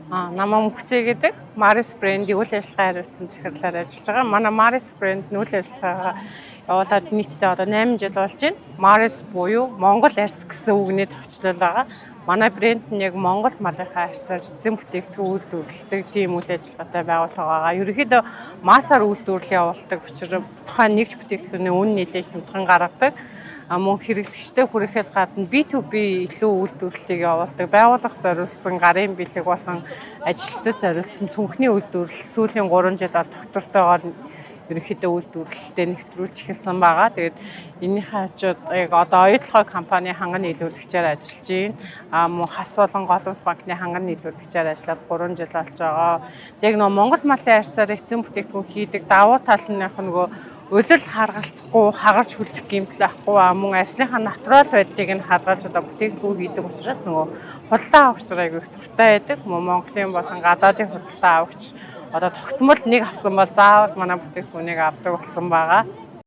Намаа Мөнхцээ гэдэг Maris брэндийн үйл ажиллагаа хариуцсан захирлаар ажиллаж байгаа. Манай Maris брэнд үйл ажиллагаагаа явуулаад нийтдээ одоо 8 жил болж байна. Maris буюу Монгол арьс гэсэн үгний товчлол байгаа. Манай брэнд нь яг Монгол малынхаа арьсаар эзэн бүтээгдэхүүн үйлдвэрлэдэг тийм үйл ажиллагаатай байгууллага байгаа. Ерөнхийдөө массаар үйлдвэрлэл явуулдаг учраас тухайн нэгж бүтээгдэхүүний үн нэлээд хямдхан гаргадаг. Мөн хэрэглэгчтэй хүрэхээс гадна B2B илүү үйлдвэрлэлийг явуулдаг. Байгууллага зориулсан гарын бэлэг болон ажилчдад зориулсан цүнхний үйлдвэрлэл сүүлийн 3 жил бол доктортойгоор ерөнхийдөө үйлдвэрлэлтэд нэвтрүүлж эхэлсэн байгаа. Тэгээд энэхээ хажууд яг одоо оюутлогоо компани ханган нийлүүлэгчээр ажиллаж байна. Мөн хас болон голомт банкны ханган нийлүүлэгчээр ажиллаад 3 жил болж байгаа. Яг нөгөө Монгол малын арьсаар эзэн бүтээгдэхүүн хийдэг давуу тал нь яг нөгөө улирал харгалцахгүй, хагарч хүлдэх гэмтэл авахгүй мөн арьсныхаа натурал байдлыг нь хадгалж одоо бүтээгдэхүүн хийдэг учраас нөгөө худалдаа авагч айгүй их дуртай байдаг. Мөн Монголын болон гадаадын худалдаа авагч одоо тогтмол нэг авсан бол заавал манай бүтээгдэхүүнийг авдаг болсон байгаа.